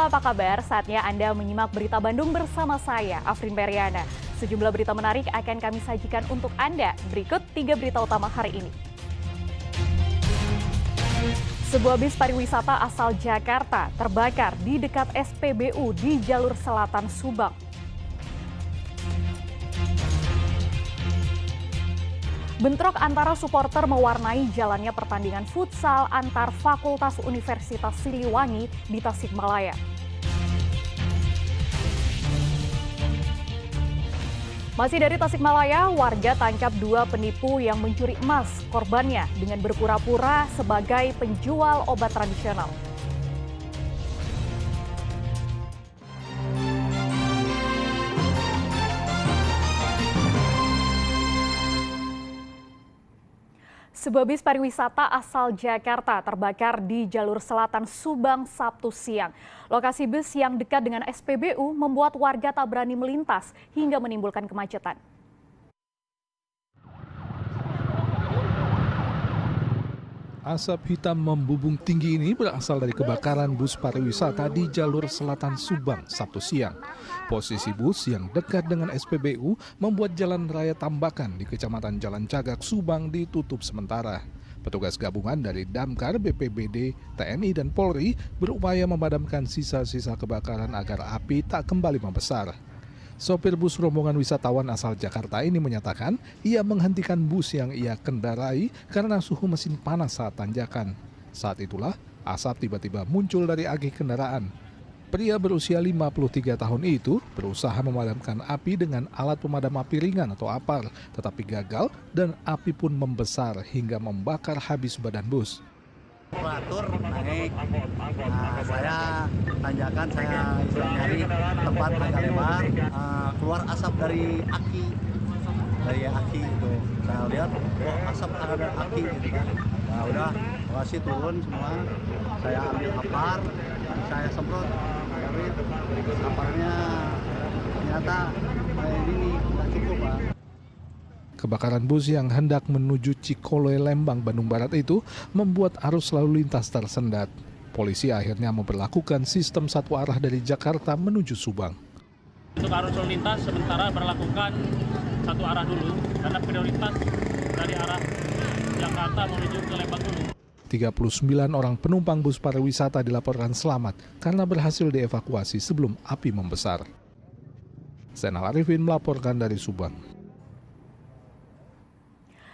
apa kabar? Saatnya Anda menyimak Berita Bandung bersama saya, Afrin Periana. Sejumlah berita menarik akan kami sajikan untuk Anda. Berikut 3 berita utama hari ini. Sebuah bis pariwisata asal Jakarta terbakar di dekat SPBU di jalur selatan Subang. Bentrok antara supporter mewarnai jalannya pertandingan futsal antar Fakultas Universitas Siliwangi di Tasikmalaya. Masih dari Tasikmalaya, warga tangkap 2 penipu yang mencuri emas korbannya dengan berpura-pura sebagai penjual obat tradisional. Sebuah bis pariwisata asal Jakarta terbakar di jalur selatan Subang Sabtu siang. Lokasi bus yang dekat dengan SPBU membuat warga tak berani melintas hingga menimbulkan kemacetan. Asap hitam membubung tinggi ini berasal dari kebakaran bus pariwisata di jalur selatan Subang Sabtu siang. Posisi bus yang dekat dengan SPBU membuat jalan raya Tambakan di Kecamatan Jalan Cagak, Subang ditutup sementara. Petugas gabungan dari Damkar, BPBD, TNI, dan Polri berupaya memadamkan sisa-sisa kebakaran agar api tak kembali membesar. Sopir bus rombongan wisatawan asal Jakarta ini menyatakan ia menghentikan bus yang ia kendarai karena suhu mesin panas saat tanjakan. Saat itulah asap tiba-tiba muncul dari agih kendaraan. Pria berusia 53 tahun itu berusaha memadamkan api dengan alat pemadam api ringan atau APAR, tetapi gagal dan api pun membesar hingga membakar habis badan bus. Operator naik, saya tanjakan, saya nyari tempat agak lebar, keluar asap dari aki itu. Saya lihat, asap ada aki gitu kan. Nah udah, lokasi turun semua, saya ambil APAR, saya semprot, tapi APARnya ternyata ini nggak cukup, Pak. Kebakaran bus yang hendak menuju Cikole, Lembang, Bandung Barat itu membuat arus lalu lintas tersendat. Polisi akhirnya memperlakukan sistem satu arah dari Jakarta menuju Subang. Untuk arus lalu lintas sementara berlakukan satu arah dulu, karena prioritas dari arah Jakarta menuju ke Lembang dulu. 39 orang penumpang bus pariwisata dilaporkan selamat karena berhasil dievakuasi sebelum api membesar. Zainal Arifin melaporkan dari Subang.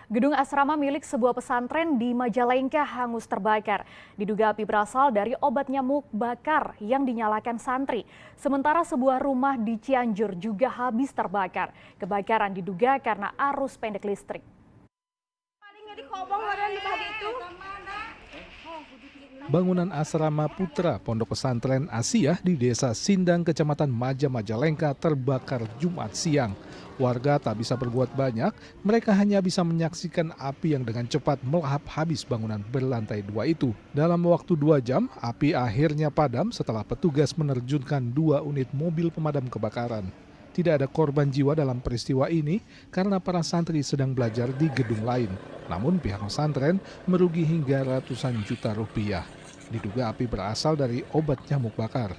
Gedung asrama milik sebuah pesantren di Majalengka hangus terbakar. Diduga api berasal dari obat nyamuk bakar yang dinyalakan santri. Sementara sebuah rumah di Cianjur juga habis terbakar. Kebakaran diduga karena arus pendek listrik. Bangunan asrama putra Pondok Pesantren Asia di Desa Sindang, Kecamatan Maja, Majalengka terbakar Jumat siang. Warga tak bisa berbuat banyak, mereka hanya bisa menyaksikan api yang dengan cepat melahap habis bangunan berlantai 2 itu. Dalam waktu 2 jam, api akhirnya padam setelah petugas menerjunkan 2 unit mobil pemadam kebakaran. Tidak ada korban jiwa dalam peristiwa ini karena para santri sedang belajar di gedung lain. Namun pihak pesantren merugi hingga ratusan juta rupiah. Diduga api berasal dari obat nyamuk bakar.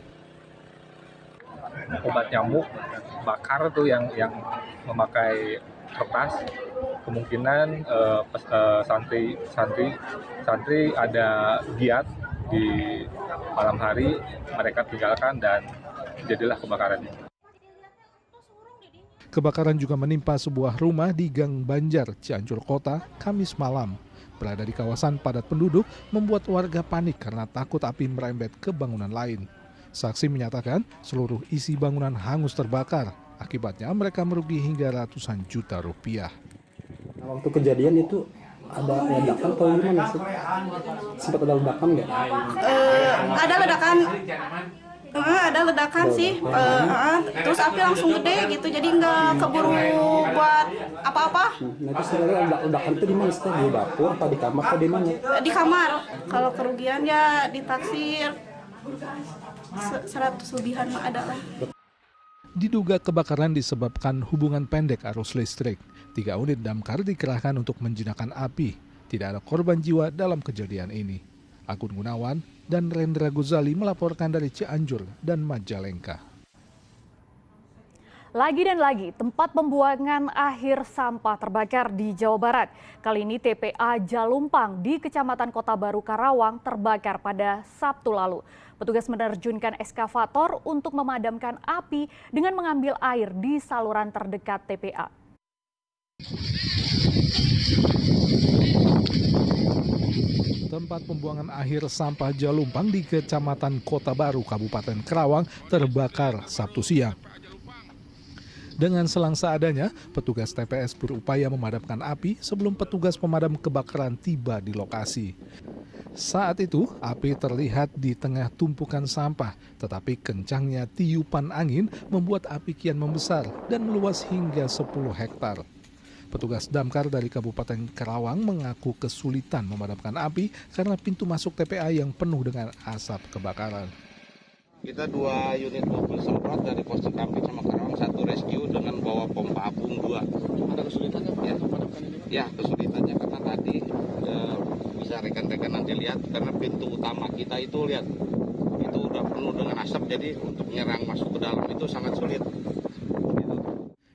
Obat nyamuk bakar tuh yang memakai kertas, kemungkinan santri ada giat di malam hari, mereka tinggalkan dan jadilah kebakaran ini. Kebakaran juga menimpa sebuah rumah di Gang Banjar, Cianjur Kota, Kamis malam. Berada di kawasan padat penduduk, membuat warga panik karena takut api merembet ke bangunan lain. Saksi menyatakan seluruh isi bangunan hangus terbakar. Akibatnya mereka merugi hingga ratusan juta rupiah. Nah, waktu kejadian itu ada ledakan atau gimana sih? Sempat ada ledakan nggak? Ada ledakan. Ada ledakan sih, terus api langsung gede gitu, jadi nggak keburu buat apa-apa. Nah itu sebenarnya ledakan itu di mana? Di dapur atau di kamar atau di mana? Di kamar. Kalau kerugian ya ditaksir 100 lebihan ada lah. Diduga kebakaran disebabkan hubungan pendek arus listrik. 3 unit damkar dikerahkan untuk menjinakkan api. Tidak ada korban jiwa dalam kejadian ini. Agun Gunawan dan Rendra Gozali melaporkan dari Cianjur dan Majalengka. Lagi dan lagi, tempat pembuangan akhir sampah terbakar di Jawa Barat. Kali ini TPA Jalumpang di Kecamatan Kota Baru Karawang terbakar pada Sabtu lalu. Petugas menerjunkan eskavator untuk memadamkan api dengan mengambil air di saluran terdekat TPA. Tempat pembuangan akhir sampah Jalumpang di Kecamatan Kota Baru, Kabupaten Karawang terbakar Sabtu siang. Dengan selang seadanya, petugas TPS berupaya memadamkan api sebelum petugas pemadam kebakaran tiba di lokasi. Saat itu, api terlihat di tengah tumpukan sampah, tetapi kencangnya tiupan angin membuat api kian membesar dan meluas hingga 10 hektar. Petugas damkar dari Kabupaten Karawang mengaku kesulitan memadamkan api karena pintu masuk TPA yang penuh dengan asap kebakaran. Kita 2 unit mobil semprot dari Pos Cikampek sama Karawang, 1 rescue dengan bawa pompa apung 2. Ada kesulitannya Pak untuk memadamkan ini? Ya, kesulitannya karena tadi bisa rekan-rekan nanti lihat karena pintu utama kita itu lihat itu udah penuh dengan asap, jadi untuk menyerang masuk ke dalam itu sangat sulit.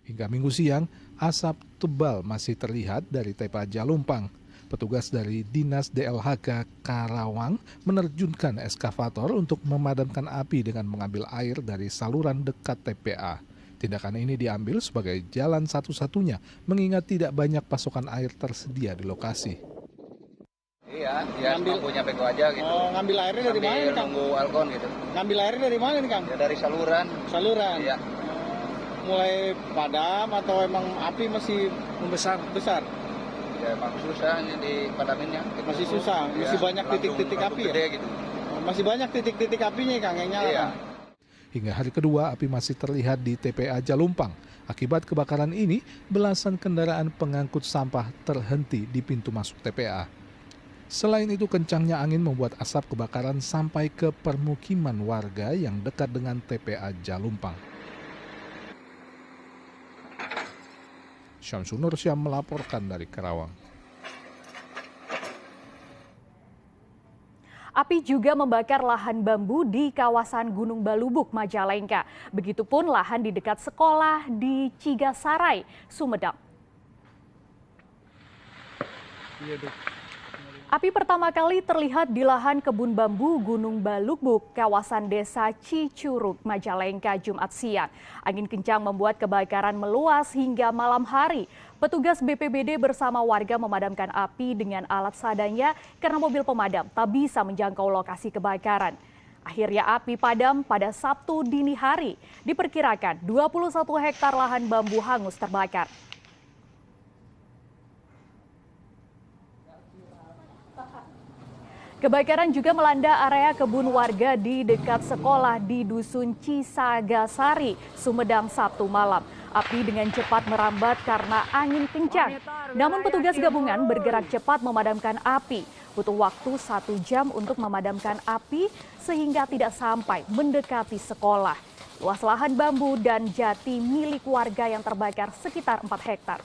Hingga Minggu siang, asap tebal masih terlihat dari TPA Jalumpang. Petugas dari Dinas DLHK Karawang menerjunkan eskavator untuk memadamkan api dengan mengambil air dari saluran dekat TPA. Tindakan ini diambil sebagai jalan satu-satunya mengingat tidak banyak pasokan air tersedia di lokasi. Iya, dia punya beko aja gitu. Oh, ngambil airnya dari mana nih, Kang? Nunggu alkon gitu. Ngambil airnya dari mana nih, Kang? Ya dari saluran. Saluran? Iya. Mulai padam atau emang api masih besar? Ya emang susah dipadaminnya. Gitu. Masih susah? Masih banyak titik-titik api ya? Gitu. Masih banyak titik-titik apinya, Kang, yang nyala? Iya. Hingga hari kedua, api masih terlihat di TPA Jalumpang. Akibat kebakaran ini, belasan kendaraan pengangkut sampah terhenti di pintu masuk TPA. Selain itu, kencangnya angin membuat asap kebakaran sampai ke permukiman warga yang dekat dengan TPA Jalumpang. Syamsul Nursyam melaporkan dari Karawang. Api juga membakar lahan bambu di kawasan Gunung Balubuk, Majalengka. Begitupun lahan di dekat sekolah di Cigasarai, Sumedang. Api pertama kali terlihat di lahan kebun bambu Gunung Balubuk, kawasan desa Cicurug, Majalengka, Jumat siang. Angin kencang membuat kebakaran meluas hingga malam hari. Petugas BPBD bersama warga memadamkan api dengan alat seadanya karena mobil pemadam tak bisa menjangkau lokasi kebakaran. Akhirnya api padam pada Sabtu dini hari. Diperkirakan 21 hektar lahan bambu hangus terbakar. Kebakaran juga melanda area kebun warga di dekat sekolah di Dusun Cisagasari, Sumedang Sabtu malam. Api dengan cepat merambat karena angin kencang. Namun petugas gabungan bergerak cepat memadamkan api. Butuh waktu 1 jam untuk memadamkan api sehingga tidak sampai mendekati sekolah. Luas lahan bambu dan jati milik warga yang terbakar sekitar 4 hektar.